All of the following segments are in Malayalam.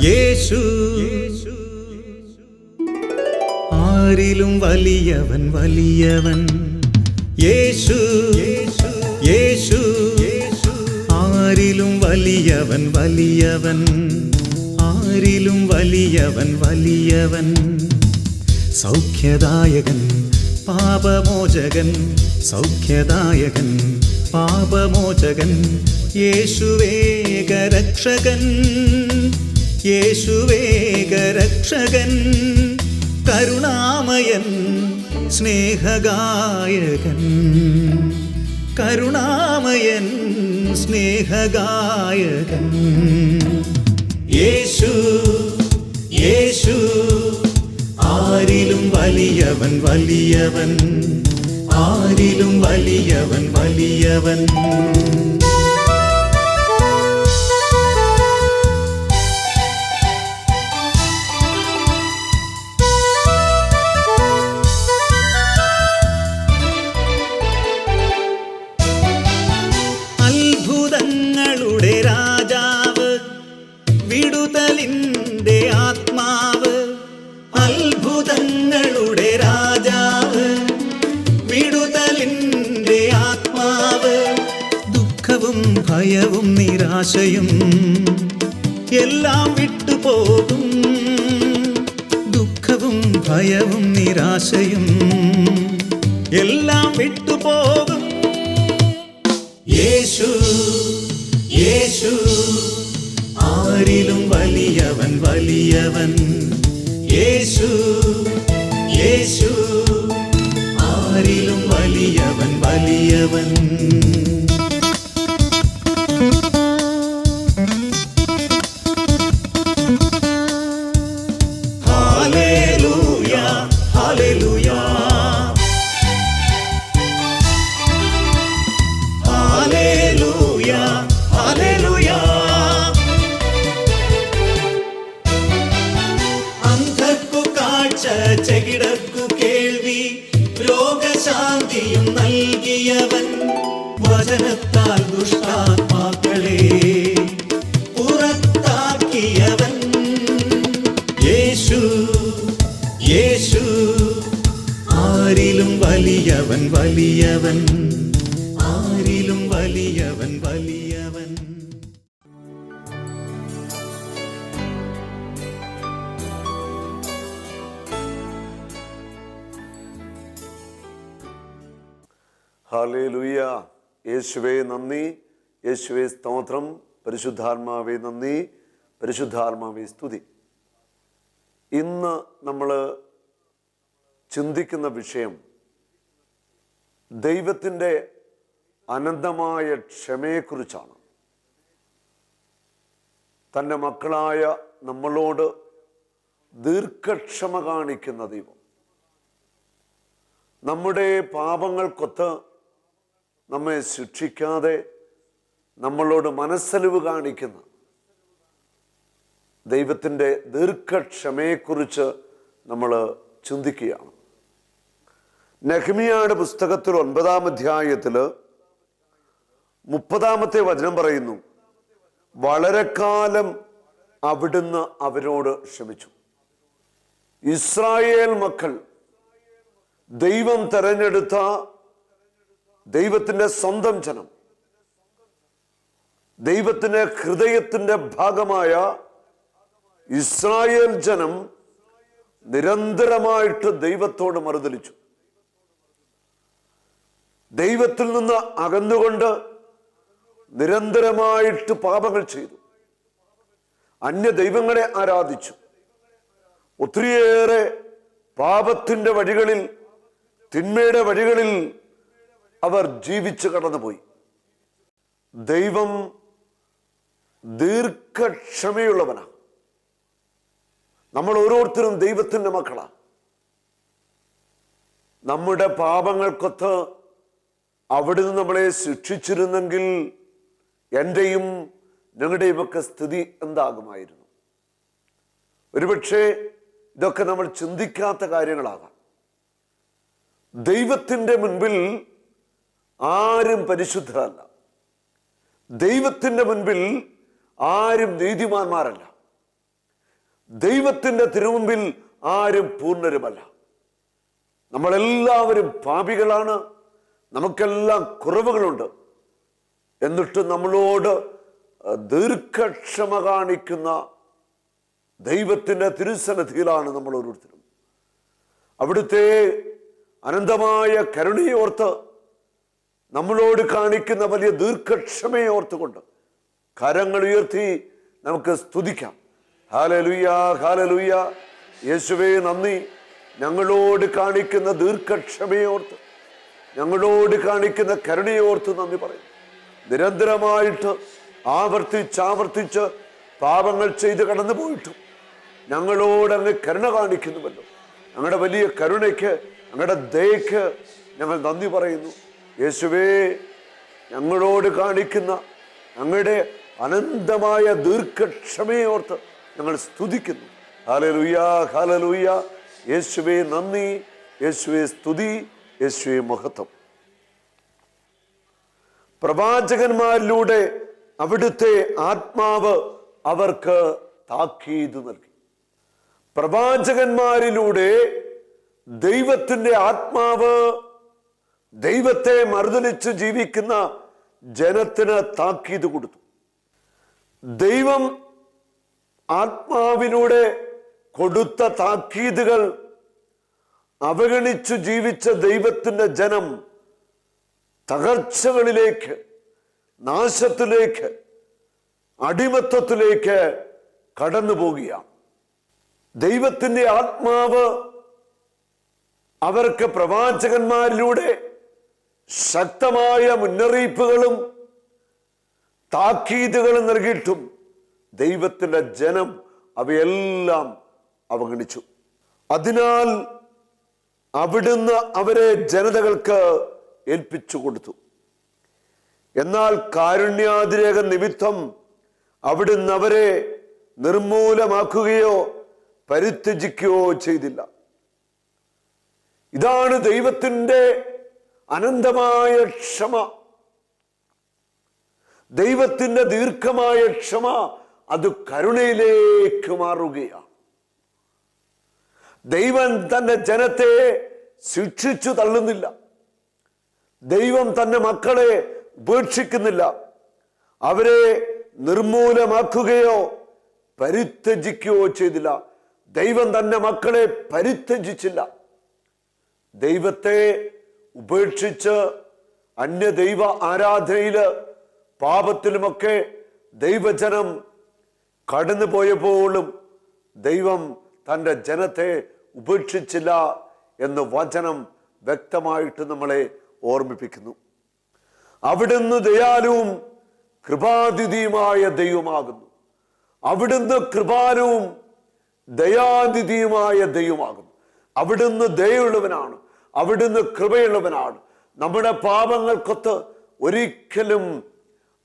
യേശു ആരിലും വലിയവൻ വലിയവൻ. യേശു യേശു ആരിലും വലിയവൻ വലിയവൻ. ആരിലും വലിയവൻ വലിയവൻ. സൗഖ്യദായകൻ പാപമോചകൻ. സൗഖ്യദായകൻ പാപമോചകൻ. യേശുവേകരക്ഷകൻ. യേശുവേകരക്ഷകൻ. കരുണാമയൻ സ്നേഹഗായകൻ. കരുണാമയൻ സ്നേഹഗായകൻ. യേശു യേശു ആരിലും വലിയവൻ വലിയവൻ. ആരിലും വലിയവൻ വലിയവൻ. അത്ഭുതങ്ങളുടെ രാജാവ്, വിടുതലിൻ്റെ ആത്മാവ്. അത്ഭുതങ്ങളുടെ രാജാവ്, വിടുതലിൻ്റെ ആത്മാവ്. ദുഃഖവും ഭയവും നിരാശയും എല്ലാം വിട്ടുപോകും. ദുഃഖവും ഭയവും നിരാശയും എല്ലാം വിട്ടുപോകും. യേശു യേശു ആരിലും വലിയവൻ വലിയവൻ. യേശു യേശു ആരിലും വലിയവൻ വലിയവൻ. Hallelujah hallelujah hallelujah hallelujah. അന്ധർക്കു കാഴ്ച, ചെകിടർക്കു കേൾവി, രോഗശാന്തിയും നൽകിയവൻ. വചനത്താൽ ദുഷ്ടാത്മാക്കളെ പുറത്താക്കിയവൻ. യേശു യേശു ആരിലും വലിയവൻ വലിയവൻ. ആരിലും വലിയവൻ വലിയവൻ. ഹല്ലേലൂയ. യേശുവേ നന്ദി, യേശുവേ സ്തോത്രം. പരിശുദ്ധാത്മാവേ നന്ദി, പരിശുദ്ധാത്മാവേ സ്തുതി. ഇന്ന് നമ്മൾ ചിന്തിക്കുന്ന വിഷയം ദൈവത്തിൻ്റെ അനന്തമായ ക്ഷമയെക്കുറിച്ചാണ്. തൻ്റെ മക്കളായ നമ്മളോട് ദീർഘക്ഷമ കാണിക്കുന്ന ദൈവം, നമ്മുടെ പാപങ്ങൾക്കൊത്ത് നമ്മെ ശിക്ഷിക്കാതെ നമ്മളോട് മനസ്സലിവ് കാണിക്കുന്ന ദൈവത്തിൻ്റെ ദീർഘക്ഷമയെക്കുറിച്ച് നമ്മൾ ചിന്തിക്കുകയാണ്. നെഹ്മിയായുടെ പുസ്തകത്തിൽ 9-ാം അധ്യായത്തിൽ 30-ാമത്തെ വചനം പറയുന്നു, വളരെ കാലം അവിടുന്ന് അവരോട് ക്ഷമിച്ചു. ഇസ്രായേൽ മക്കൾ ദൈവം തെരഞ്ഞെടുത്ത ദൈവത്തിൻ്റെ സ്വന്തം ജനം, ദൈവത്തിൻ്റെ ഹൃദയത്തിൻ്റെ ഭാഗമായ ഇസ്രായേൽ ജനം നിരന്തരമായിട്ട് ദൈവത്തോട് മറുതലിച്ചു. ദൈവത്തിൽ നിന്ന് അകന്നുകൊണ്ട് നിരന്തരമായിട്ട് പാപങ്ങൾ ചെയ്തു. അന്യ ദൈവങ്ങളെ ആരാധിച്ചു. ഒത്തിരിയേറെ പാപത്തിൻ്റെ വഴികളിൽ, തിന്മയുടെ വഴികളിൽ അവർ ജീവിച്ച് കടന്നുപോയി. ദൈവം ദീർഘക്ഷമയുള്ളവനാണ്. നമ്മൾ ഓരോരുത്തരും ദൈവത്തിൻ്റെ മക്കളാണ്. നമ്മുടെ പാപങ്ങൾക്കൊത്ത് അവിടുന്ന് നമ്മളെ ശിക്ഷിച്ചിരുന്നെങ്കിൽ എൻ്റെയും ഞങ്ങളുടെയും ഒക്കെ സ്ഥിതി എന്താകുമായിരുന്നു? ഒരുപക്ഷെ ഇതൊക്കെ നമ്മൾ ചിന്തിക്കാത്ത കാര്യങ്ങളാകാം. ദൈവത്തിൻ്റെ മുൻപിൽ ആരും പരിശുദ്ധരല്ല. ദൈവത്തിൻ്റെ മുൻപിൽ ആരും നീതിമാന്മാരല്ല. ദൈവത്തിന്റെ തിരുമുമ്പിൽ ആരും പൂർണ്ണരുമല്ല. നമ്മളെല്ലാവരും പാപികളാണ്, നമുക്കെല്ലാം കുറവുകളുണ്ട്. എന്നിട്ട് നമ്മളോട് ദീർഘക്ഷമ കാണിക്കുന്ന ദൈവത്തിന്റെ തിരുസന്നിധിയിലാണ് നമ്മൾ ഓരോരുത്തരും. അവിടുത്തെ അനന്തമായ കരുണയെ ഓർത്ത്, നമ്മളോട് കാണിക്കുന്ന വലിയ ദീർഘക്ഷമയെ ഓർത്തുകൊണ്ട് കരങ്ങൾ ഉയർത്തി നമുക്ക് സ്തുതിക്കാം. Hallelujah, hallelujah. യേശുവേ നന്ദി. ഞങ്ങളോട് കാണിക്കുന്ന ദീർഘക്ഷമയെ ഓർത്ത്, ഞങ്ങളോട് കാണിക്കുന്ന കരുണയെ ഓർത്ത് നന്ദി പറയും. നിരന്തരമായിട്ട് ആവർത്തിച്ച് പാപങ്ങൾ ചെയ്ത് കടന്നു പോയിട്ടും ഞങ്ങളോട് അങ്ങ് കരുണ കാണിക്കുന്നുവല്ലോ. ഞങ്ങളുടെ വലിയ കരുണയ്ക്ക്, ഞങ്ങളുടെ ദയക്ക് ഞങ്ങൾ നന്ദി പറയുന്നു. യേശുവേ, ഞങ്ങളോട് കാണിക്കുന്ന ഞങ്ങളുടെ അനന്തമായ ദീർഘക്ഷമയെ ഓർത്ത് ഞങ്ങൾ സ്തുതിക്കുന്നു. Hallelujah, hallelujah. യേശുവേ നന്ദി, യേശുവേ സ്തുതി, യേശുവേ മഹത്വം. പ്രവാചകന്മാരിലൂടെ അവിടുത്തെ ആത്മാവ് അവർക്ക് താക്കീത് നൽകി. പ്രവാചകന്മാരിലൂടെ ദൈവത്തിന്റെ ആത്മാവ് ദൈവത്തെ മറുതലിച്ച് ജീവിക്കുന്ന ജനത്തിന് താക്കീത് കൊടുത്തു. ദൈവം ആത്മാവിലൂടെ കൊടുത്ത താക്കീതുകൾ അവഗണിച്ചു ജീവിച്ച ദൈവത്തിന്റെ ജനം തകർച്ചകളിലേക്ക്, നാശത്തിലേക്ക്, അടിമത്തത്തിലേക്ക് കടന്നു പോകുകയാണ്. ദൈവത്തിന്റെ ആത്മാവ് അവർക്ക് പ്രവാചകന്മാരിലൂടെ ശക്തമായ മുന്നറിയിപ്പുകളും താക്കീതുകളും നൽകിയിട്ടും ദൈവത്തിന്റെ ജനം അവയെല്ലാം അവഗണിച്ചു. അതിനാൽ അവിടുന്ന് അവരെ ജനതകൾക്ക് ഏൽപ്പിച്ചു കൊടുത്തു. എന്നാൽ കാരുണ്യാതിരേക നിമിത്തം അവിടുന്ന് അവരെ നിർമൂലമാക്കുകയോ പരിത്യജിക്കുകയോ ചെയ്തില്ല. ഇതാണ് ദൈവത്തിന്റെ അനന്തമായ ക്ഷമ, ദൈവത്തിന്റെ ദീർഘമായ ക്ഷമ. അത് കരുണയിലേക്ക് മാറുകയാണ്. ദൈവം തന്റെ ജനത്തെ ശിക്ഷിച്ചു തള്ളുന്നില്ല. ദൈവം തന്റെ മക്കളെ ഉപേക്ഷിക്കുന്നില്ല. അവരെ നിർമൂലമാക്കുകയോ പരിത്യജിക്കുകയോ ചെയ്തില്ല. ദൈവം തന്റെ മക്കളെ പരിത്യജിച്ചില്ല. ദൈവത്തെ ഉപേക്ഷിച്ച് അന്യദൈവ ആരാധനയില്, പാപത്തിലുമൊക്കെ ദൈവജനം കടന്നു പോയപ്പോഴും ദൈവം തൻ്റെ ജനത്തെ ഉപേക്ഷിച്ചില്ല എന്ന് വചനം വ്യക്തമായിട്ട് നമ്മളെ ഓർമ്മിപ്പിക്കുന്നു. അവിടുന്ന് ദയാലുവും കൃപാതിഥിയുമായ ദൈവമാകുന്നു. അവിടുന്ന് കൃപാലുവും ദയാതിഥിയുമായ ദൈവമാകുന്നു. അവിടുന്ന് ദയയുള്ളവനാണ്, അവിടുന്ന് കൃപയുള്ളവനാണ്. നമ്മുടെ പാപങ്ങൾക്കൊത്ത് ഒരിക്കലും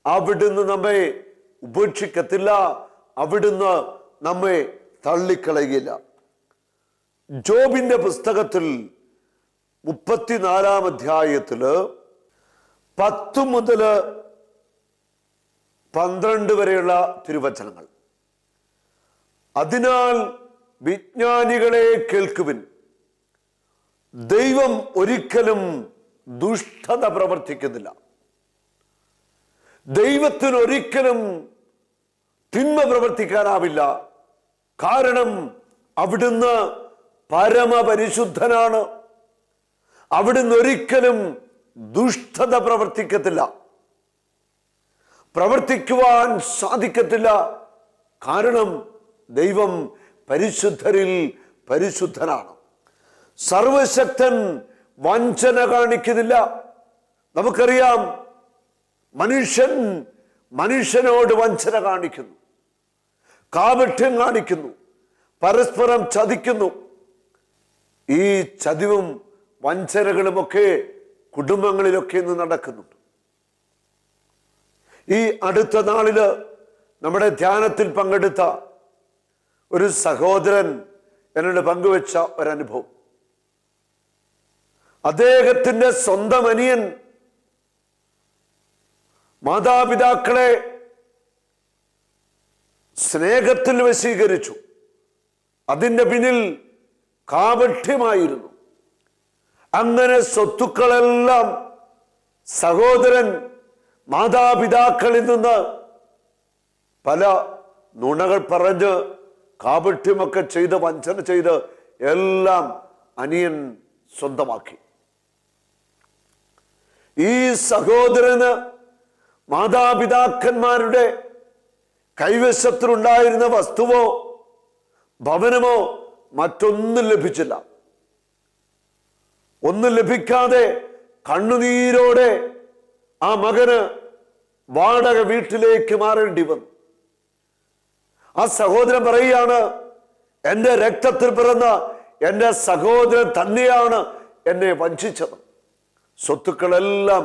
അവിടുന്ന് നമ്മെ ഉപേക്ഷിക്കത്തില്ല, അവിടുന്ന് നമ്മെ തള്ളിക്കളയില്ല. ജോബിന്റെ പുസ്തകത്തിൽ 34 അധ്യായത്തില് 10 മുതൽ 12 വരെയുള്ള തിരുവചനങ്ങൾ. അതിനാൽ വിജ്ഞാനികളെ കേൾക്കുവിൻ, ദൈവം ഒരിക്കലും ദുഷ്ടത പ്രവർത്തിക്കുന്നില്ല. ദൈവത്തിന് ഒരിക്കലും തിന്മ പ്രവർത്തിക്കാനാവില്ല. കാരണം അവിടുന്ന് പരമപരിശുദ്ധനാണ്. അവിടുന്ന് ഒരിക്കലും ദുഷ്ടത പ്രവർത്തിക്കത്തില്ല, പ്രവർത്തിക്കുവാൻ സാധിക്കത്തില്ല. കാരണം ദൈവം പരിശുദ്ധരിൽ പരിശുദ്ധനാണ്. സർവശക്തൻ വഞ്ചന കാണിക്കുന്നില്ല. നമുക്കറിയാം, മനുഷ്യൻ മനുഷ്യനോട് വഞ്ചന കാണിക്കുന്നു, കാപട്യം കാണിക്കുന്നു, പരസ്പരം ചതിക്കുന്നു. ഈ ചതിവും വഞ്ചനകളുമൊക്കെ കുടുംബങ്ങളിലൊക്കെ ഇന്ന് നടക്കുന്നുണ്ട്. ഈ അടുത്ത നാളില് നമ്മുടെ ധ്യാനത്തിൽ പങ്കെടുത്ത ഒരു സഹോദരൻ എന്നോട് പങ്കുവെച്ച ഒരനുഭവം. അദ്ദേഹത്തിന്റെ സ്വന്തം അനിയൻ മാതാപിതാക്കളെ സ്നേഹത്തിൽ വശീകരിച്ചു, അതിൻ്റെ പിന്നിൽ കാപട്യമായിരുന്നു. അങ്ങനെ സ്വത്തുക്കളെല്ലാം സഹോദരൻ മാതാപിതാക്കളിൽ നിന്ന് പല നുണകൾ പറഞ്ഞ് കാപട്യമൊക്കെ ചെയ്ത് വഞ്ചന ചെയ്ത് എല്ലാം അനിയൻ സ്വന്തമാക്കി. ഈ സഹോദരന് മാതാപിതാക്കന്മാരുടെ കൈവശത്തിലുണ്ടായിരുന്ന വസ്തുവോ ഭവനമോ മറ്റൊന്നും ലഭിച്ചില്ല. ഒന്നും ലഭിക്കാതെ കണ്ണുനീരോടെ ആ മകന് വാടക വീട്ടിലേക്ക് മാറേണ്ടി വന്നു. ആ സഹോദരൻ പറയുകയാണ്, എൻ്റെ രക്തത്തിൽ പിറന്ന എൻ്റെ സഹോദരൻ തന്നെയാണ് എന്നെ വഞ്ചിച്ചത്. സ്വത്തുക്കളെല്ലാം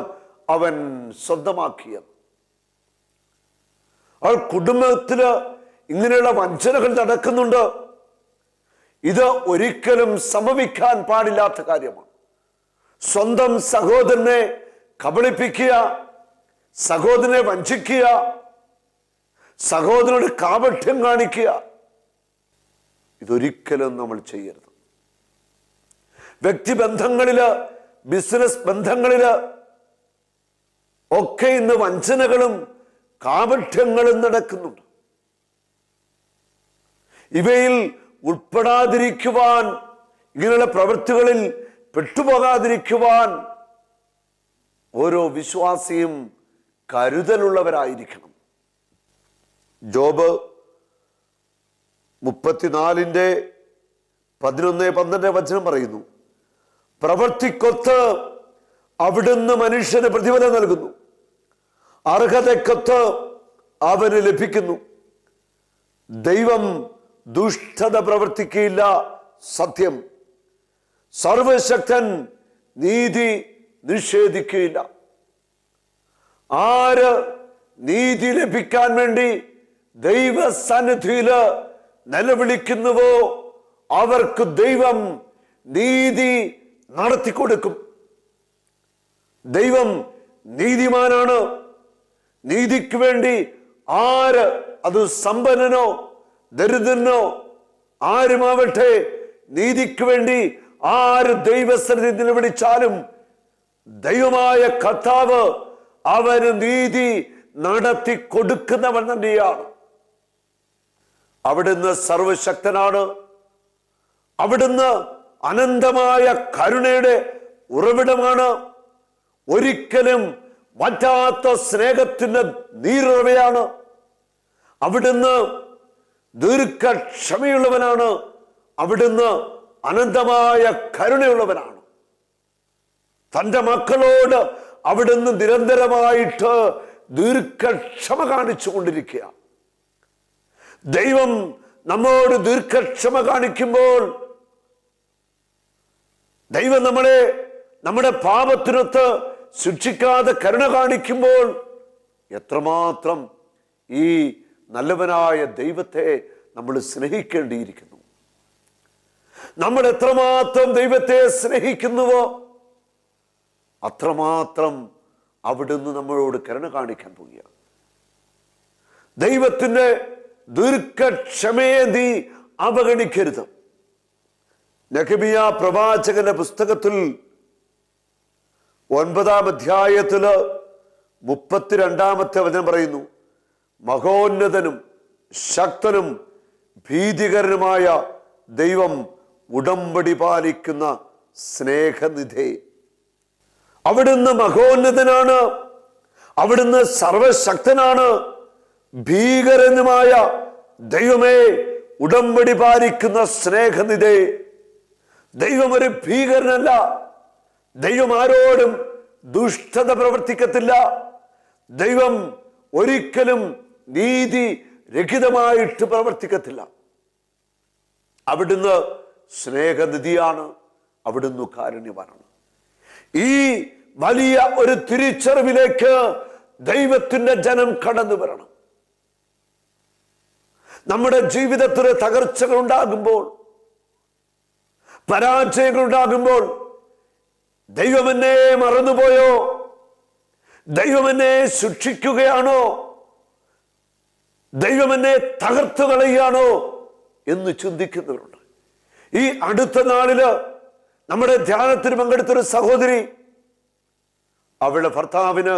അവൻ സ്വന്തമാക്കിയത്. ആ കുടുംബത്തില് ഇങ്ങനെയുള്ള വഞ്ചനകൾ നടക്കുന്നുണ്ട്. ഇത് ഒരിക്കലും സംഭവിക്കാൻ പാടില്ലാത്ത കാര്യമാണ്. സ്വന്തം സഹോദരനെ കബളിപ്പിക്കുക, സഹോദരനെ വഞ്ചിക്കുക, സഹോദരനോട് കാപട്യം കാണിക്കുക, ഇതൊരിക്കലും നമ്മൾ ചെയ്യരുത്. വ്യക്തിബന്ധങ്ങളില്, ബിസിനസ് ബന്ധങ്ങളില് ഒക്കെ ഇന്ന് വഞ്ചനകളും കാപട്യങ്ങളും നടക്കുന്നുണ്ട്. ഇവയിൽ ഉൾപ്പെടാതിരിക്കുവാൻ, ഇങ്ങനെയുള്ള പ്രവൃത്തികളിൽ പെട്ടുപോകാതിരിക്കുവാൻ ഓരോ വിശ്വാസിയും കരുതലുള്ളവരായിരിക്കണം. ജോബ് 34:11-12 പറയുന്നു, പ്രവൃത്തിക്കൊത്ത് അവിടുന്ന് മനുഷ്യന് പ്രതിഫലം നൽകുന്നു, അർഹതക്കൊത്ത് അവന് ലഭിക്കുന്നു. ദൈവം ദുഷ്ടത പ്രവർത്തിക്കുകയില്ല. സത്യം. സർവശക്തൻ നീതി നിഷേധിക്കുകയില്ല. ആര് നീതി ലഭിക്കാൻ വേണ്ടി ദൈവസന്നിധിയില് നിലവിളിക്കുന്നുവോ അവർക്ക് ദൈവം നീതി നടത്തിക്കൊടുക്കും. ദൈവം നീതിമാനാണ്. നീതിക്ക് വേണ്ടി ആര്, അത് സമ്പന്നനോ ദരിദ്രനോ ആരുമാവട്ടെ, നീതിക്ക് വേണ്ടി ആര് ദൈവസന്നിധി നിലവിളിച്ചാലും ദൈവമായ കർത്താവ് അവന് നീതി നടത്തി കൊടുക്കുന്നവൻ തന്നെയാണ്. അവിടുന്ന് സർവശക്തനാണ്. അവിടുന്ന് അനന്തമായ കരുണയുടെ ഉറവിടമാണ്. ഒരിക്കലും വറ്റാത്ത സ്നേഹത്തിന്റെ നീരുറവയാണ്. അവിടുന്ന് ദീർഘക്ഷമയുള്ളവനാണ്. അവിടുന്ന് അനന്തമായ കരുണയുള്ളവനാണ്. തൻ്റെ മക്കളോട് അവിടുന്ന് നിരന്തരമായിട്ട് ദീർഘക്ഷമ കാണിച്ചു കൊണ്ടിരിക്കുക. ദൈവം നമ്മോട് ദീർഘക്ഷമ കാണിക്കുമ്പോൾ, ദൈവം നമ്മളെ നമ്മുടെ പാപത്തിനൊത്ത് ശിക്ഷിക്കാതെ കരുണ കാണിക്കുമ്പോൾ എത്രമാത്രം ഈ നല്ലവനായ ദൈവത്തെ നമ്മൾ സ്നേഹിക്കേണ്ടിയിരിക്കുന്നു. നമ്മൾ എത്രമാത്രം ദൈവത്തെ സ്നേഹിക്കുന്നുവോ അത്രമാത്രം അവിടുന്ന് നമ്മളോട് കരുണ കാണിക്കാൻ പോവുകയാണ്. ദൈവത്തിന്റെ ദീർഘക്ഷമയെ നീ അവഗണിക്കരുത്. നെഹെമ്യാ പ്രവാചകന്റെ പുസ്തകത്തിൽ 9-ാം അധ്യായത്തില് 32-ാമത്തെ വചനം പറയുന്നു, മഹോന്നതനും ശക്തനും ഭീതികരനുമായ ദൈവം ഉടമ്പടി പാലിക്കുന്ന സ്നേഹനിധി. അവിടുന്ന് മഹോന്നതനാണ്. അവിടുന്ന് സർവശക്തനാണ്. ഭീകരനുമായ ദൈവമേ, ഉടമ്പടി പാലിക്കുന്ന സ്നേഹനിധി. ദൈവം ഒരു ഭീകരനല്ല. ദൈവം ആരോടും ദുഷ്ടത പ്രവർത്തിക്കത്തില്ല. ദൈവം ഒരിക്കലും നീതി രഹിതമായിട്ട് പ്രവർത്തിക്കത്തില്ല. അവിടുന്ന് സ്നേഹനിധിയാണ്. അവിടുന്ന് കാരുണ്യവാനാണ്. ഈ വലിയ ഒരു തിരിച്ചറിവിലേക്ക് ദൈവത്തിന്റെ ജനം കടന്നു വരണം. നമ്മുടെ ജീവിതത്തിൽ തകർച്ചകൾ ഉണ്ടാകുമ്പോൾ, പരാജയങ്ങൾ ഉണ്ടാകുമ്പോൾ, ദൈവം എന്നെ മറന്നുപോയോ, ദൈവം എന്നെ ശിക്ഷിക്കുകയാണോ, ദൈവം എന്നെ തകർത്തു കളയുകയാണോ എന്ന് ചിന്തിക്കുന്നവരുണ്ട്. ഈ അടുത്ത നാളില് നമ്മുടെ ധ്യാനത്തിന് പങ്കെടുത്തൊരു സഹോദരി, അവളുടെ ഭർത്താവിന്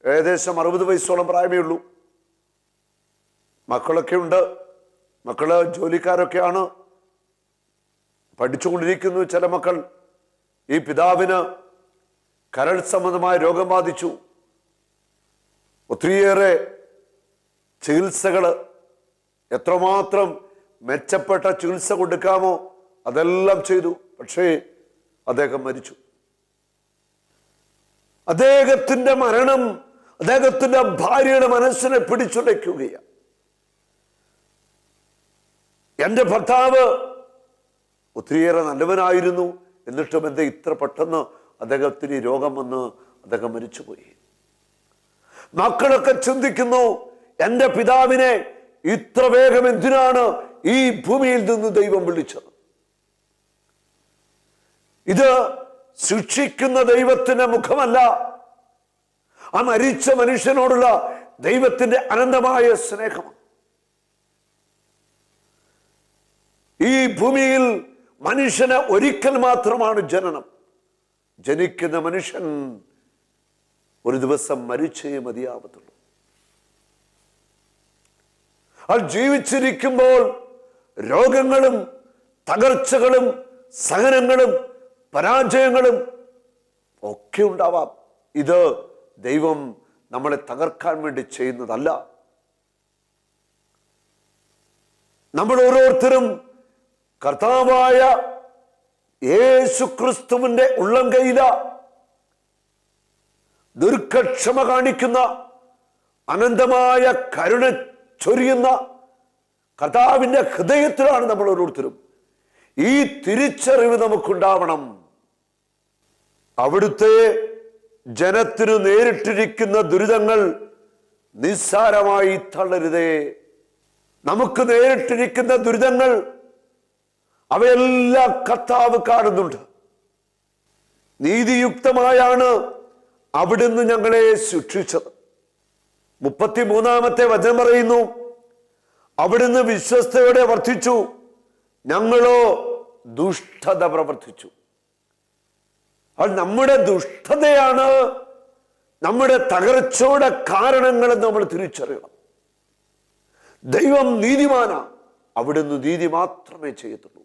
ഏകദേശം 60 വയസ്സോളം പ്രായമേ ഉള്ളൂ. മക്കളൊക്കെ ഉണ്ട്, മക്കള് ജോലിക്കാരൊക്കെയാണ്, പഠിച്ചുകൊണ്ടിരിക്കുന്നു ചില മക്കൾ. ഈ പിതാവിന് കരൾ സംബന്ധമായ രോഗം ബാധിച്ചു. ഒത്തിരിയേറെ ചികിത്സകൾ, എത്രമാത്രം മെച്ചപ്പെട്ട ചികിത്സ കൊടുക്കാമോ അതെല്ലാം ചെയ്തു. പക്ഷേ അദ്ദേഹം മരിച്ചു. അദ്ദേഹത്തിന്റെ മരണം അദ്ദേഹത്തിന്റെ ഭാര്യയുടെ മനസ്സിനെ പിടിച്ചുലയ്ക്കുകയാണ്. എന്റെ ഭർത്താവ് ഒത്തിരിയേറെ നല്ലവനായിരുന്നു, എന്നിട്ടും എന്താ ഇത്ര പെട്ടെന്ന് അദ്ദേഹത്തിന് രോഗം വന്ന് അദ്ദേഹം മരിച്ചുപോയി. മക്കളൊക്കെ ചിന്തിക്കുന്നു, എന്റെ പിതാവിനെ ഇത്ര വേഗം എന്തിനാണ് ഈ ഭൂമിയിൽ നിന്ന് ദൈവം വിളിച്ചത്? ഇത് ശിക്ഷിക്കുന്ന ദൈവത്തിന്റെ മുഖമല്ല, ആ മരിച്ച മനുഷ്യനോടുള്ള ദൈവത്തിന്റെ അനന്തമായ സ്നേഹമാണ്. ഈ ഭൂമിയിൽ മനുഷ്യന് ഒരിക്കൽ മാത്രമാണ് ജനനം. ജനിക്കുന്ന മനുഷ്യൻ ഒരു ദിവസം മരിച്ചേ മതിയാവത്തുള്ളൂ. ആ ജീവിച്ചിരിക്കുമ്പോൾ രോഗങ്ങളും തകർച്ചകളും സഹനങ്ങളും പരാജയങ്ങളും ഒക്കെ ഉണ്ടാവാം. ഇത് ദൈവം നമ്മളെ തകർക്കാൻ വേണ്ടി ചെയ്യുന്നതല്ല. നമ്മൾ ഓരോരുത്തരും കർത്താവായ യേശു ക്രിസ്തുവിന്റെ ഉള്ളം കൈയില ദീർഘക്ഷമ കാണിക്കുന്ന, അനന്തമായ കരുണ ചൊരിയുന്ന കർത്താവിന്റെ ഹൃദയത്തിലാണ് നമ്മൾ ഓരോരുത്തരും. ഈ തിരിച്ചറിവ് നമുക്കുണ്ടാവണം. അവിടുത്തെ ജനത്തിനു നേരിട്ടിരിക്കുന്ന ദുരിതങ്ങൾ നിസ്സാരമായി തള്ളരുതേ. നമുക്ക് നേരിട്ടിരിക്കുന്ന ദുരിതങ്ങൾ അവയെല്ലാം കർത്താവ് കാണുന്നുണ്ട്. നീതിയുക്തമായാണ് അവിടുന്ന് ഞങ്ങളെ ശിക്ഷിച്ചത്. 33-ാമത്തെ വചനം പറയുന്നു, അവിടുന്ന് വിശ്വസ്തയോടെ വർദ്ധിച്ചു, ഞങ്ങളോ ദുഷ്ടത പ്രവർത്തിച്ചു. അത് നമ്മുടെ ദുഷ്ടതയാണ് നമ്മുടെ തകർച്ചയുടെ കാരണങ്ങൾ നമ്മൾ തിരിച്ചറിയണം. ദൈവം നീതിമാനാണ്, അവിടുന്ന് നീതി മാത്രമേ ചെയ്യത്തുള്ളൂ.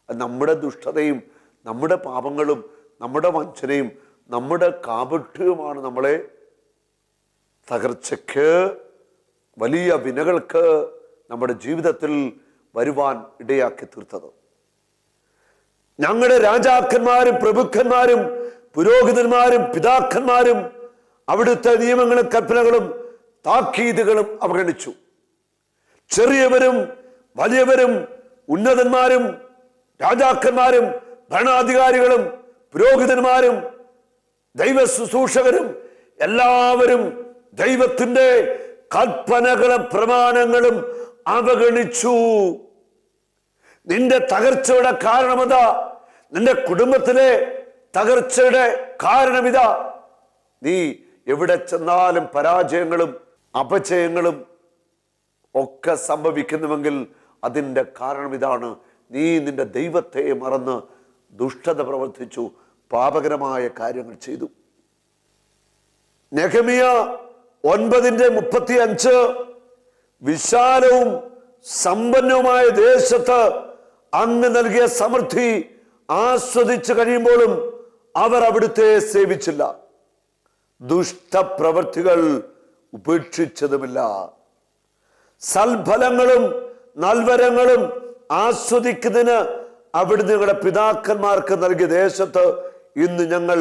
നമ്മുടെ ദുഷ്ടതയും നമ്മുടെ പാപങ്ങളും നമ്മുടെ വഞ്ചനയും നമ്മുടെ കാപട്യവുമാണ് നമ്മളെ തകർച്ചയ്ക്ക്, വലിയ വിനകൾക്ക് നമ്മുടെ ജീവിതത്തിൽ വരുവാൻ ഇടയാക്കി തീർത്തത്. ഞങ്ങളുടെ രാജാക്കന്മാരും പ്രഭുക്കന്മാരും പുരോഹിതന്മാരും പിതാക്കന്മാരും അവിടുത്തെ നിയമങ്ങളും കൽപ്പനകളും താക്കീതുകളും അവഗണിച്ചു. ചെറിയവരും വലിയവരും ഉന്നതന്മാരും രാജാക്കന്മാരും ഭരണാധികാരികളും പുരോഹിതന്മാരും ദൈവ ശുശ്രൂഷകരും എല്ലാവരും ദൈവത്തിന്റെ കൽപ്പനകളും പ്രമാണങ്ങളും അവഗണിച്ചു. നിന്റെ തകർച്ചയുടെ കാരണമതാ, നിന്റെ കുടുംബത്തിലെ തകർച്ചയുടെ കാരണമിതാ. നീ എവിടെ ചെന്നാലും പരാജയങ്ങളും അപജയങ്ങളും ഒക്കെ സംഭവിക്കുന്നുവെങ്കിൽ അതിൻ്റെ കാരണം ഇതാണ്. നീ നിന്റെ ദൈവത്തെ മറന്ന് ദുഷ്ടത പ്രവർത്തിച്ചു, പാപകരമായ കാര്യങ്ങൾ ചെയ്തു. നെഹെമ്യ 9:35 വിശാലവും സമ്പന്നവുമായ ദേശത്ത് അങ്ങ് നൽകിയ സമൃദ്ധി ആസ്വദിച്ചു കഴിയുമ്പോഴും അവർ അവിടുത്തെ സേവിച്ചില്ല, ദുഷ്ടപ്രവൃത്തികൾ ഉപേക്ഷിച്ചതുമില്ല. സൽഫലങ്ങളും നൽവരങ്ങളും ആസ്വദിക്കുന്നതിന് അവിടുന്ന് ഞങ്ങളുടെ പിതാക്കന്മാർക്ക് നൽകിയ ദേശത്ത് ഇന്ന് ഞങ്ങൾ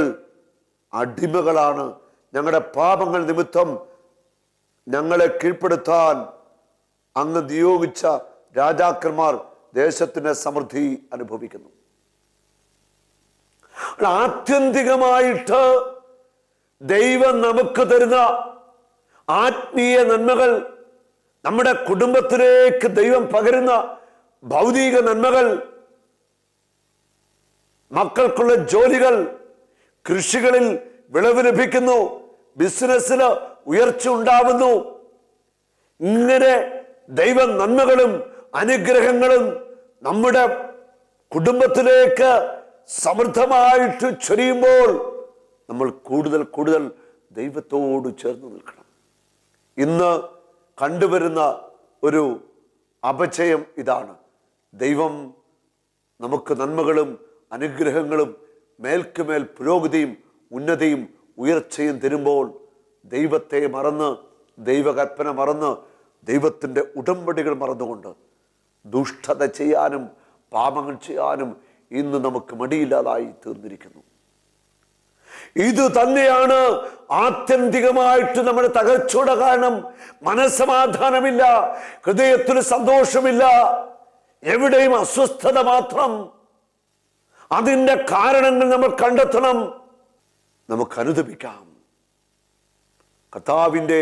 അടിമകളാണ്. ഞങ്ങളുടെ പാപങ്ങൾ നിമിത്തം ഞങ്ങളെ കീഴ്പ്പെടുത്താൻ അങ്ങ് നിയോഗിച്ച രാജാക്കന്മാർ ദേശത്തിന്റെ സമൃദ്ധി അനുഭവിക്കുന്നു. ആത്യന്തികമായിട്ട് ദൈവം നമുക്ക് തരുന്ന ആത്മീയ നന്മകൾ, നമ്മുടെ കുടുംബത്തിലേക്ക് ദൈവം പകരുന്ന ഭൗതിക നന്മകൾ, മക്കൾക്കുള്ള ജോലികൾ, കൃഷികളിൽ വിളവ് ലഭിക്കുന്നു, ബിസിനസ്സിൽ ഉയർച്ച ഉണ്ടാവുന്നു. ഇങ്ങനെ ദൈവ നന്മകളും അനുഗ്രഹങ്ങളും നമ്മുടെ കുടുംബത്തിലേക്ക് സമൃദ്ധമായിട്ട് ചൊരിയുമ്പോൾ നമ്മൾ കൂടുതൽ കൂടുതൽ ദൈവത്തോട് ചേർന്ന് നിൽക്കണം. ഇന്ന് കണ്ടുവരുന്ന ഒരു അപചയം ഇതാണ്. ദൈവം നമുക്ക് നന്മകളും അനുഗ്രഹങ്ങളും മേൽക്കുമേൽ പുരോഗതിയും ഉന്നതിയും ഉയർച്ചയും തരുമ്പോൾ ദൈവത്തെ മറന്ന്, ദൈവകൽപ്പന മറന്ന്, ദൈവത്തിൻ്റെ ഉടമ്പടികൾ മറന്നുകൊണ്ട് ദുഷ്ടത ചെയ്യാനും പാപങ്ങൾ ചെയ്യാനും ഇന്ന് നമുക്ക് മടിയില്ലാതായി തീർന്നിരിക്കുന്നു. ഇത് തന്നെയാണ് ആത്യന്തികമായിട്ട് നമ്മുടെ തകർച്ചയുടെ കാരണം. മനസ്സമാധാനമില്ല, ഹൃദയത്തിൽ സന്തോഷമില്ല, എവിടെയും അസ്വസ്ഥത മാത്രം. അതിൻ്റെ കാരണങ്ങൾ നമ്മൾ കണ്ടെത്തണം, നമുക്ക് അനുദപിക്കാം. കർത്താവിൻ്റെ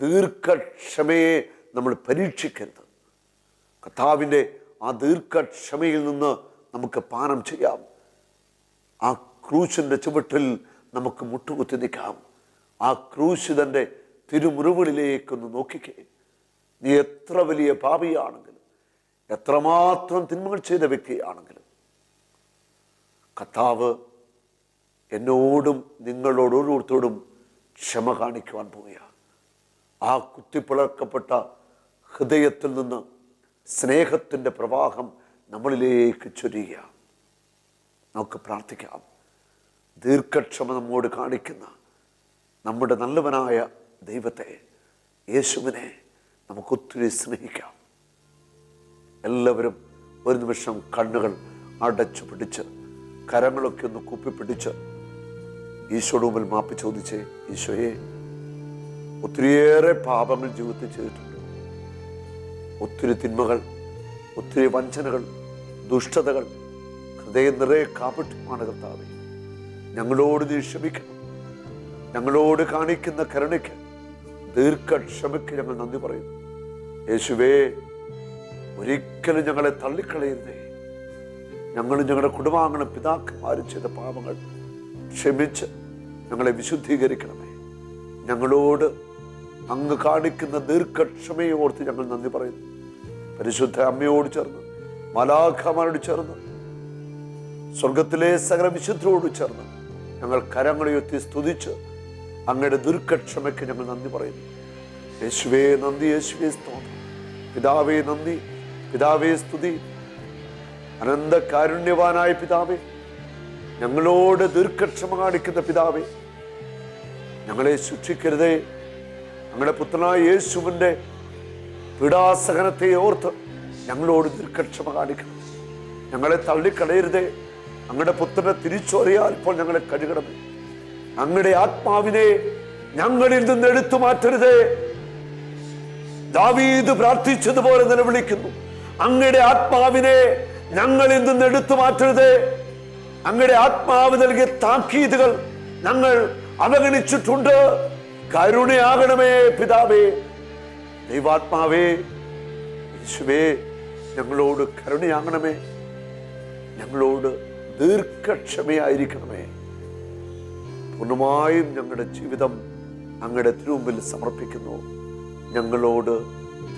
ദീർഘക്ഷമയെ നമ്മൾ പരീക്ഷിക്കരുത്. കർത്താവിൻ്റെ ആ ദീർഘക്ഷമയിൽ നിന്ന് നമുക്ക് പാനം ചെയ്യാം. ആ ക്രൂശിൻ്റെ ചുവട്ടിൽ നമുക്ക് മുട്ടുകുത്തി നിൽക്കാം. ആ ക്രൂശിതൻ്റെ തിരുമുറിവുകളിലേക്കൊന്ന് നോക്കിക്കേ. നീ എത്ര വലിയ പാപിയാണെങ്കിലും, എത്രമാത്രം തിന്മകൾ ചെയ്ത വ്യക്തിയാണെങ്കിലും, കർത്താവ് എന്നോടും നിങ്ങളോട് ഓരോരുത്തരോടും ക്ഷമ കാണിക്കുവാൻ പോവുകയാണ്. ആ കുത്തിപ്പിളർക്കപ്പെട്ട ഹൃദയത്തിൽ നിന്ന് സ്നേഹത്തിൻ്റെ പ്രവാഹം നമ്മളിലേക്ക് ചൊരിയുക. നമുക്ക് പ്രാർത്ഥിക്കാം. ദീർഘക്ഷമ നമ്മോട് കാണിക്കുന്ന നമ്മുടെ നല്ലവനായ ദൈവത്തെ, യേശുവിനെ നമുക്കൊത്തിരി സ്നേഹിക്കാം. എല്ലാവരും ഒരു നിമിഷം കണ്ണുകൾ അടച്ചു പിടിച്ച്, കരങ്ങളൊക്കെ ഒന്ന് കൂപ്പിപ്പിടിച്ച് ഈശോയുടെ മുമ്പിൽ മാപ്പ് ചോദിച്ചേ. ഈശോയെ, ഒത്തിരിയേറെ പാപങ്ങൾ ജീവിതത്തിൽ ചെയ്തിട്ടുണ്ട്. ഒത്തിരി തിന്മകൾ, ഒത്തിരി വഞ്ചനകൾ, ദുഷ്ടതകൾ, ഹൃദയം നിറയെ കാപട്യമാണ് കർത്താവേ. ഞങ്ങളോട് നീ ക്ഷമിക്കണം. ഞങ്ങളോട് കാണിക്കുന്ന കരുണയ്ക്ക്, ദീർഘക്ഷമയ്ക്ക് ഞങ്ങൾ നന്ദി പറയുന്നു. യേശുവേ, ഒരിക്കലും ഞങ്ങളെ തള്ളിക്കളയരുതേ. ഞങ്ങളും ഞങ്ങളുടെ കുടുംബാംഗങ്ങളും പിതാക്കന്മാരും ചെയ്ത പാപങ്ങൾ ക്ഷമിച്ച് ഞങ്ങളെ വിശുദ്ധീകരിക്കണമേ. ഞങ്ങളോട് അങ്ങ് കാണിക്കുന്ന ദീർഘക്ഷമയെ ഓർത്ത് ഞങ്ങൾ നന്ദി പറയുന്നു. പരിശുദ്ധ അമ്മയോട് ചേർന്ന്, മാലാഖമാരോട് ചേർന്ന്, സ്വർഗത്തിലെ സകല വിശുദ്ധരോട് ചേർന്ന് ഞങ്ങൾ കരങ്ങളുയർത്തി സ്തുതിച്ച് അങ്ങയുടെ ദീർഘക്ഷമയ്ക്ക് ഞങ്ങൾ നന്ദി പറയുന്നു. യേശുവേ നന്ദി, യേശുവേ സ്തോത്രം. പിതാവേ നന്ദി, പിതാവേ സ്തുതി. അനന്ത കാരുണ്യവാനായ പിതാവേ, ഞങ്ങളോട് ദീർഘക്ഷമ കാണിക്കുന്ന പിതാവേ, ഞങ്ങളെ ശിക്ഷിക്കരുതേ. ഞങ്ങളുടെ പുത്രനായ യേശുവിൻ്റെ പീഡാസഹനത്തെ ഓർത്ത് ഞങ്ങളോട് ദീർഘക്ഷമ കാണിക്കണം. ഞങ്ങളെ തള്ളിക്കളയരുതേ. അങ്ങയുടെ പുത്രനെ തിരിച്ചറിയാൽ ഇപ്പോൾ ഞങ്ങളെ കഴുകണമേ. അങ്ങയുടെ ആത്മാവിനെ ഞങ്ങളിൽ നിന്ന് എടുത്തു മാറ്റരുതേ. ദാവീദ് പ്രാർത്ഥിച്ചതുപോലെ നിലവിളിക്കുന്നു. അങ്ങയുടെ ആത്മാവിനെ ഞങ്ങളിൽ നിന്ന് എടുത്തു മാറ്റരുതേ. അങ്ങയുടെ ആത്മാവ് നൽകിയ താക്കീതുകൾ ഞങ്ങൾ അവഗണിച്ചിട്ടുണ്ട്. കരുണയാകണമേ പിതാവേ. ദൈവാത്മാവേ, യേശുവേ, ഞങ്ങളോട് കരുണയാകണമേ. ഞങ്ങളോട് ദീർഘക്ഷമയായിരിക്കണമേ. പൂർണ്ണമായും ഞങ്ങളുടെ ജീവിതം അങ്ങയുടെ തിരുമുമ്പിൽ സമർപ്പിക്കുന്നു. ഞങ്ങളോട്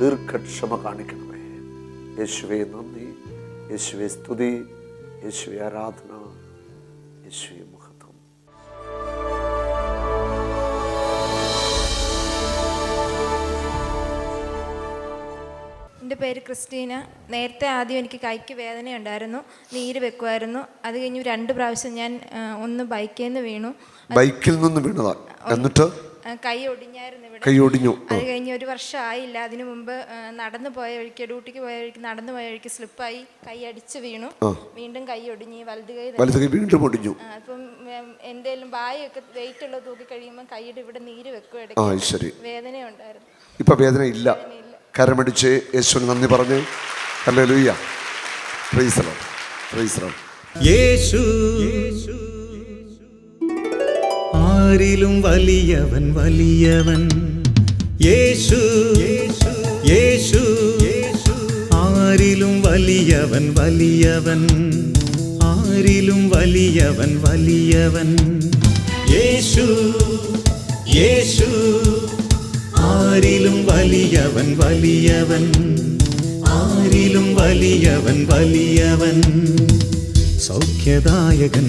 ദീർഘക്ഷമ കാണിക്കണമേ. യേശുവേ നന്ദി, യേശുവേ സ്തുതി, യേശുവേ ആരാധന, യേശുവേ മഹത്വം. എൻ്റെ പേര് ക്രിസ്റ്റീന. നേരത്തെ ആദ്യം എനിക്ക് കൈക്ക് വേദനയുണ്ടായിരുന്നു, നീര് വെക്കുമായിരുന്നു. അത് കഴിഞ്ഞ് 2 പ്രാവശ്യം ഞാൻ ഒന്ന് ബൈക്കിൽ നിന്ന് വീണു. ബൈക്കിൽ നിന്ന് വീണതാ, എന്നിട്ട് കൈ ഒടിഞ്ഞായിരുന്നു ഇവിടെ. കൈ ഒടിഞ്ഞു. അത് കഴിഞ്ഞ് 1 വർഷം ആയില്ല. അതിനു മുമ്പ് നടന്നു പോയ വഴിക്ക്, ഡ്യൂട്ടിക്ക് പോയ വഴിക്ക്, നടന്നു പോയ വഴിക്ക് സ്ലിപ്പായി കൈ അടിച്ച് വീണു. വീണ്ടും കൈ ഒടിഞ്ഞ്, വലത് കൈ വീണ്ടും ഒടിഞ്ഞു. അപ്പം എന്തെങ്കിലും ബായൊക്കെ വെയിറ്റ് ഉള്ളത് തൂക്കി കഴിയുമ്പോൾ കൈയുടെ ഇവിടെ നീര് വെക്കും. ഇടയ്ക്ക് വേദനയുണ്ടായിരുന്നു. ഇപ്പൊ വേദന ഇല്ല. കരമടിച്ച് യേശുവിന് നന്ദി പറഞ്ഞ് hallelujah. Praise the Lord, praise the Lord. യേശു ആരിലും വലിയവൻ, വലിയവൻ. യേശു യേശു ആരിലും വലിയവൻ, വലിയവൻ. ആരിലും വലിയവൻ, വലിയവൻ. യേശു യേശു ആരിലും വലിയവൻ, വലിയവൻ. ആരിലും വലിയവൻ വലിയവൻ. സൗഖ്യദായകൻ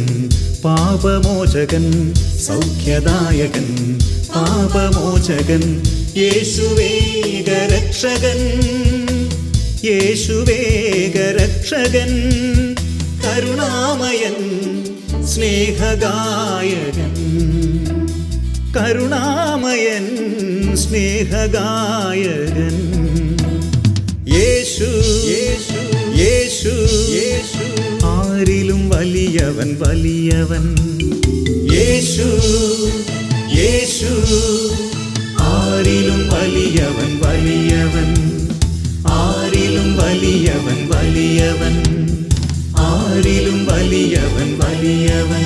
പാപമോചകൻ, സൗഖ്യദായകൻ പാപമോചകൻ, യേശുവേകരക്ഷകൻ, യേശുവേകരക്ഷകൻ, കരുണാമയൻ സ്നേഹഗായകൻ, കരുണാമയൻ സ്നേഹഗായകൻ. യേശു യേശു യേശു യേശു, ആരിലും വലിയവൻ വലിയവൻ. യേശു യേശു, ആരിലും വലിയവൻ വലിയവൻ, ആരിലും വലിയവൻ വലിയവൻ, ആരിലും വലിയവൻ വലിയവൻ.